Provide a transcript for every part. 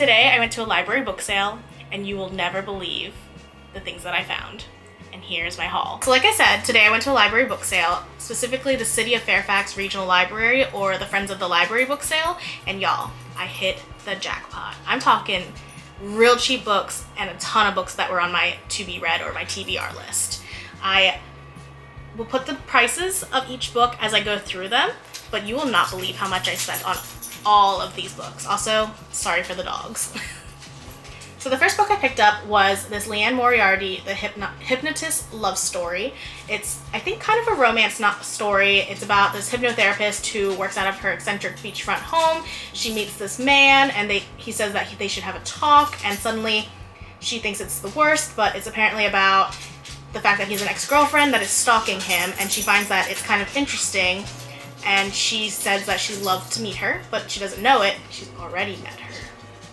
Today I went to a library book sale and you will never believe the things that I found. And here's my haul. So like I said, today I went to a library book sale, specifically the City of Fairfax Regional Library or the Friends of the Library book sale, and y'all, I hit the jackpot. I'm talking real cheap books and a ton of books that were on my to be read or my TBR list. I will put the prices of each book as I go through them, but you will not believe how much I spent on all of these books. Also, sorry for the dogs. So the first book I picked up was this Leanne Moriarty, The Hypnotist Love Story. It's, I think, kind of a romance story. It's about this hypnotherapist who works out of her eccentric beachfront home. She meets this man and he says that they should have a talk, and suddenly she thinks it's the worst, but it's apparently about the fact that he's an ex-girlfriend that is stalking him, and she finds that it's kind of interesting, and she says that she'd love to meet her, but she doesn't know it. She's already met her.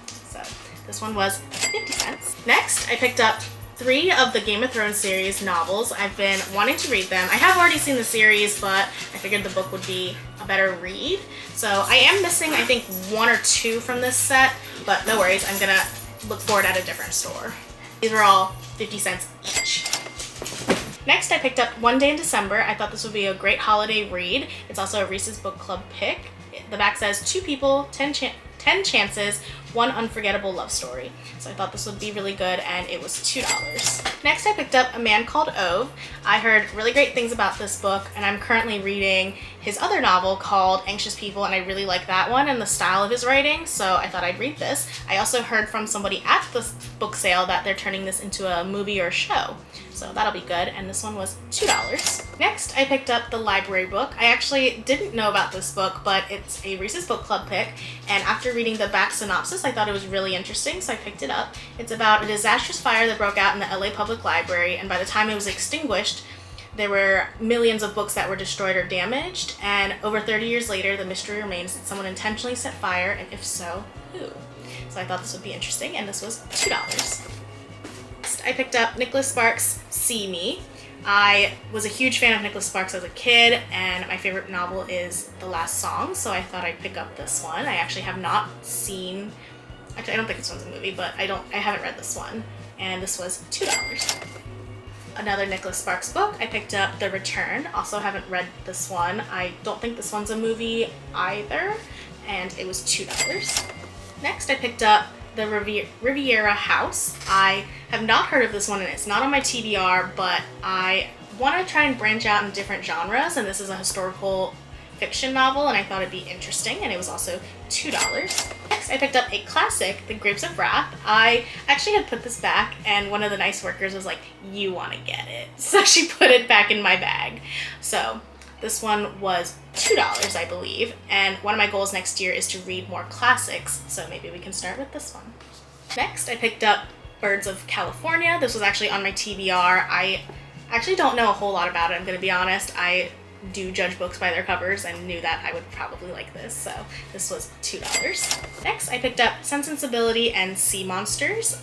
So this one was 50 cents. Next, I picked up 3 of the Game of Thrones series novels. I've been wanting to read them. I have already seen the series, but I figured the book would be a better read. So I am missing, I think, 1 or 2 from this set, but no worries, I'm gonna look for it at a different store. These are all 50 cents each. Next, I picked up One Day in December. I thought this would be a great holiday read. It's also a Reese's Book Club pick. The back says 2 people, 10 chances, 1 unforgettable love story. So I thought this would be really good, and it was $2. Next, I picked up A Man Called Ove. I heard really great things about this book, and I'm currently reading his other novel called Anxious People, and I really like that one and the style of his writing, so I thought I'd read this. I also heard from somebody at the book sale that they're turning this into a movie or show, so that'll be good, and this one was $2. Next, I picked up The Library Book. I actually didn't know about this book, but it's a Reese's Book Club pick, and after reading the back synopsis, I thought it was really interesting, so I picked it up. It's about a disastrous fire that broke out in the LA Public Library, and by the time it was extinguished, there were millions of books that were destroyed or damaged, and over 30 years later, the mystery remains that someone intentionally set fire, and if so, who? So I thought this would be interesting, and this was $2. Next, I picked up Nicholas Sparks' See Me. I was a huge fan of Nicholas Sparks as a kid, and my favorite novel is The Last Song, so I thought I'd pick up this one. I actually have not seen, actually I don't think this one's a movie, but I haven't read this one, and this was $2. Another Nicholas Sparks book, I picked up The Return. Also haven't read this one. I don't think this one's a movie either, and it was $2. Next, I picked up The Riviera House. I have not heard of this one, and it's not on my TBR, but I want to try and branch out in different genres, and this is a historical fiction novel, and I thought it'd be interesting, and it was also $2. Next, I picked up a classic, The Grapes of Wrath. I actually had put this back, and one of the nice workers was like, "You want to get it." So she put it back in my bag. So this one was $2, I believe, and one of my goals next year is to read more classics, so maybe we can start with this one. Next, I picked up Birds of California. This was actually on my TBR. I actually don't know a whole lot about it, I'm gonna be honest. I do judge books by their covers and knew that I would probably like this, so this was $2. Next, I picked up Sense and Sensibility and Sea Monsters.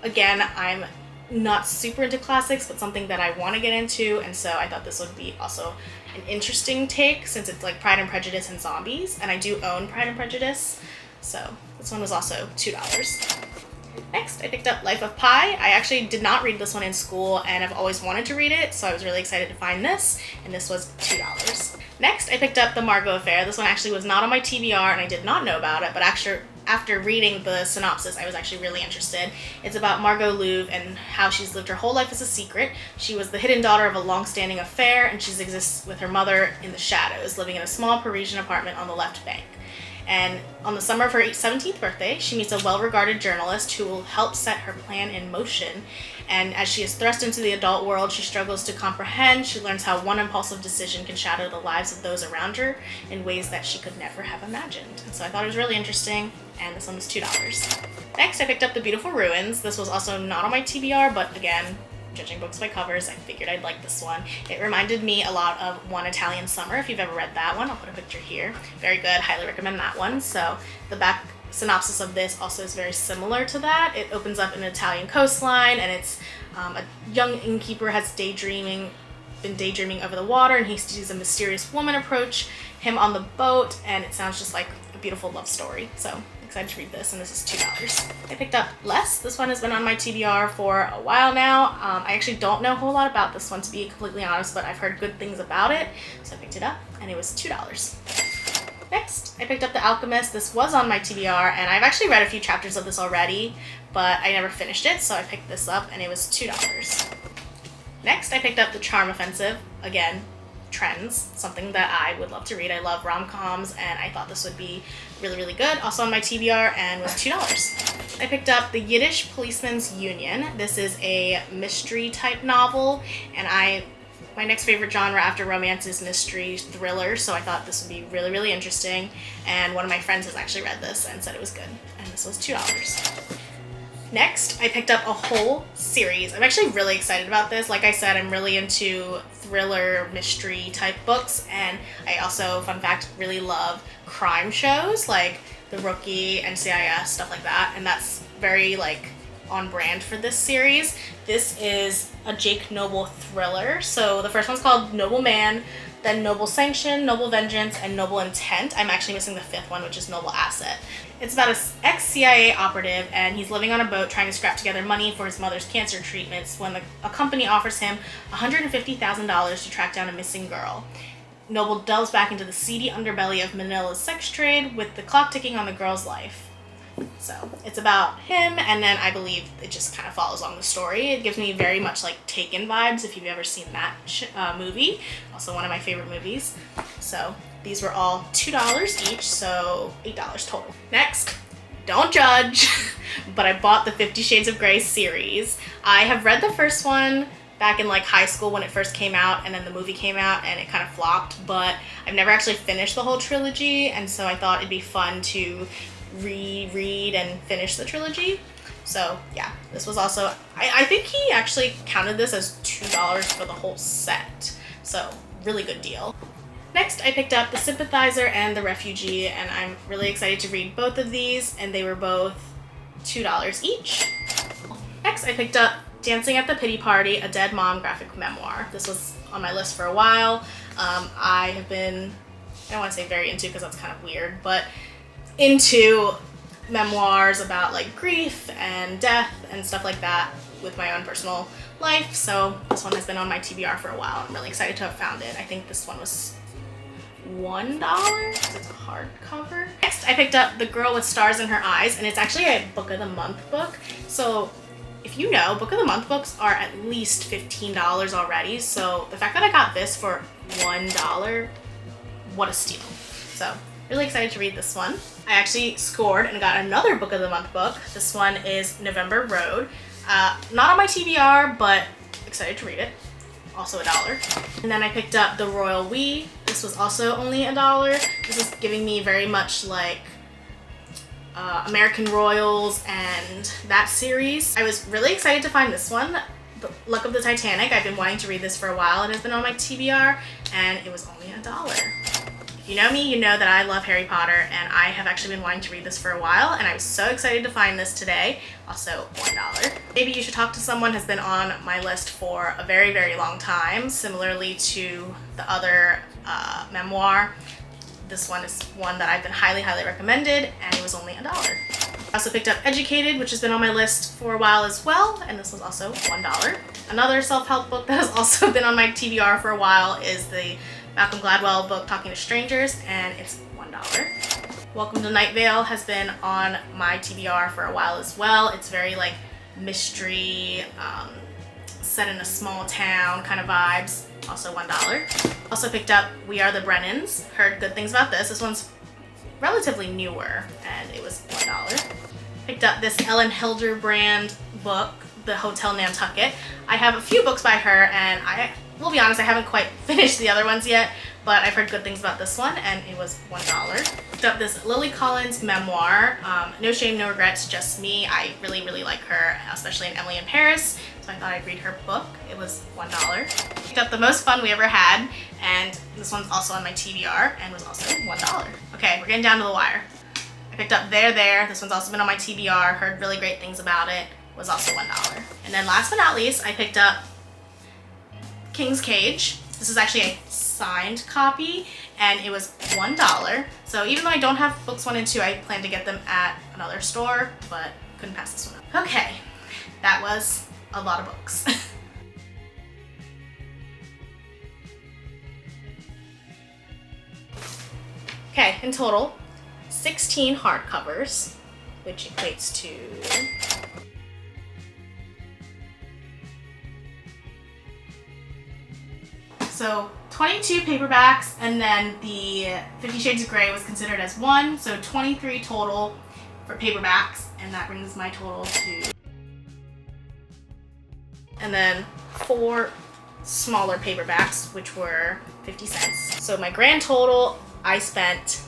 Again, I'm not super into classics, but something that I want to get into, and so I thought this would be also an interesting take since it's like Pride and Prejudice and zombies, and I do own Pride and Prejudice, so this one was also $2. Next, I picked up Life of Pi. I actually did not read this one in school, and I've always wanted to read it, so I was really excited to find this, and this was $2. Next, I picked up The Margot Affair. This one actually was not on my TBR, and I did not know about it, but after reading the synopsis, I was actually really interested. It's about Margot Louv and how she's lived her whole life as a secret. She was the hidden daughter of a long-standing affair, and she exists with her mother in the shadows, living in a small Parisian apartment on the left bank. And on the summer of her 17th birthday, she meets a well-regarded journalist who will help set her plan in motion. And as she is thrust into the adult world, she struggles to comprehend. She learns how one impulsive decision can shatter the lives of those around her in ways that she could never have imagined. And so I thought it was really interesting, and this one was $2. Next, I picked up The Beautiful Ruins. This was also not on my TBR, but again, judging books by covers, I figured I'd like this one. It reminded me a lot of One Italian Summer, if you've ever read that one. I'll put a picture here. Very good, highly recommend that one. So the back synopsis of this also is very similar to that. It opens up an Italian coastline, and it's a young innkeeper has been daydreaming over the water, and he sees a mysterious woman approach him on the boat, and it sounds just like a beautiful love story. So excited to read this, and this is $2. I picked up Less. This one has been on my TBR for a while now. I actually don't know a whole lot about this one, to be completely honest, but I've heard good things about it, so I picked it up, and it was $2. Next, I picked up The Alchemist. This was on my TBR, and I've actually read a few chapters of this already, but I never finished it, so I picked this up, and it was $2. Next, I picked up The Charm Offensive. Again, trends, something that I would love to read. I love rom-coms, and I thought this would be really, really good. Also on my TBR, and was $2. I picked up The Yiddish Policeman's Union. This is a mystery type novel, and my next favorite genre after romance is mystery thriller, so I thought this would be really, really interesting, and one of my friends has actually read this and said it was good, and this was $2. Next, I picked up a whole series. I'm actually really excited about this. Like I said, I'm really into thriller, mystery type books, and I also, fun fact, really love crime shows like The Rookie, NCIS, stuff like that, and that's very like on brand for this series. This is a Jake Noble thriller. So the first one's called Noble Man, then Noble Sanction, Noble Vengeance, and Noble Intent. I'm actually missing the fifth one, which is Noble Asset. It's about an ex-CIA operative, and he's living on a boat trying to scrap together money for his mother's cancer treatments when a company offers him $150,000 to track down a missing girl. Noble delves back into the seedy underbelly of Manila's sex trade with the clock ticking on the girl's life. So it's about him, and then I believe it just kind of follows along the story. It gives me very much like Taken vibes, if you've ever seen that movie. Also one of my favorite movies. So these were all $2 each, so $8 total. Next, don't judge, but I bought the 50 Shades of Grey series. I have read the first one back in like high school when it first came out, and then the movie came out and it kind of flopped, but I've never actually finished the whole trilogy, and so I thought it'd be fun to reread and finish the trilogy. So yeah, this was also, I think he actually counted this as $2 for the whole set, so really good deal. Next, I picked up The Sympathizer and The Refugee, and I'm really excited to read both of these, and they were both $2 each. Next, I picked up Dancing at the Pity Party, a Dead Mom graphic memoir. This was on my list for a while. I have been, I don't want to say very into because that's kind of weird, but into memoirs about like grief and death and stuff like that with my own personal life. So this one has been on my TBR for a while. I'm really excited to have found it. I think this one was $1 because it's a hardcover. Next, I picked up The Girl with Stars in Her Eyes, and it's actually a Book of the Month book. So if you know, Book of the Month books are at least $15 already. So the fact that I got this for $1, what a steal. So really excited to read this one. I actually scored and got another Book of the Month book. This one is November Road. Not on my TBR, but excited to read it. Also $1. And then I picked up The Royal We. This was also only $1. This is giving me very much like American Royals and that series. I was really excited to find this one, The Luck of the Titanic. I've been wanting to read this for a while. It has been on my TBR, and it was only $1. If you know me, you know that I love Harry Potter, and I have actually been wanting to read this for a while, and I was so excited to find this today. Also $1. Maybe You Should Talk to Someone has been on my list for a very, very long time, similarly to the other memoir. This one is one that I've been highly, highly recommended, and it was only $1. I also picked up Educated, which has been on my list for a while as well, and this was also $1. Another self-help book that has also been on my TBR for a while is the Malcolm Gladwell book, Talking to Strangers, and it's $1. Welcome to Night Vale has been on my TBR for a while as well. It's very like mystery, set in a small town kind of vibes, also $1. Also picked up We Are the Brennans, heard good things about this. This one's relatively newer, and it was $1. Picked up this Ellen Hilderbrand book, The Hotel Nantucket. I have a few books by her, and I will be honest, I haven't quite finished the other ones yet, but I've heard good things about this one, and it was $1. Picked up this Lily Collins memoir, No Shame, No Regrets, Just Me. I really, really like her, especially in Emily in Paris, so I thought I'd read her book. It was $1. Picked up The Most Fun We Ever Had, and this one's also on my TBR, and was also $1. Okay, we're getting down to the wire. I picked up There There. This one's also been on my TBR, heard really great things about it, was also $1. And then last but not least, I picked up King's Cage. This is actually a signed copy, and it was $1. So even though I don't have books 1 and 2, I plan to get them at another store, but couldn't pass this one up. Okay, that was a lot of books. Okay, in total, 16 hardcovers, which equates to so 22 paperbacks, and then the 50 Shades of Grey was considered as one, so 23 total for paperbacks, and that brings my total to, and then 4 smaller paperbacks, which were 50 cents. So my grand total, I spent,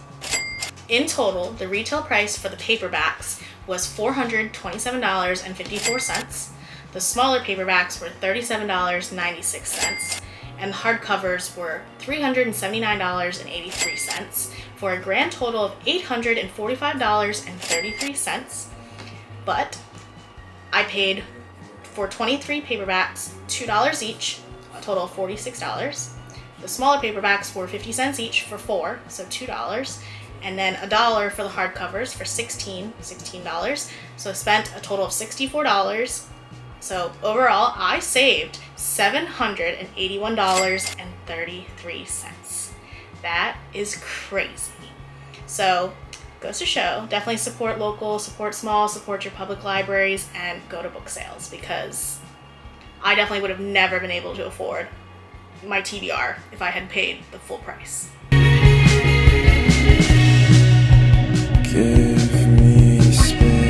in total, the retail price for the paperbacks was $427.54. The smaller paperbacks were $37.96, and the hardcovers were $379.83 for a grand total of $845.33. But I paid for 23 paperbacks $2 each, a total of $46. The smaller paperbacks were 50 cents each for 4, so $2, and then $1 for the hardcovers for $16. So I spent a total of $64. So overall, I saved $781.33. That is crazy. So goes to show, definitely support local, support small, support your public libraries, and go to book sales, because I definitely would have never been able to afford my TBR if I had paid the full price.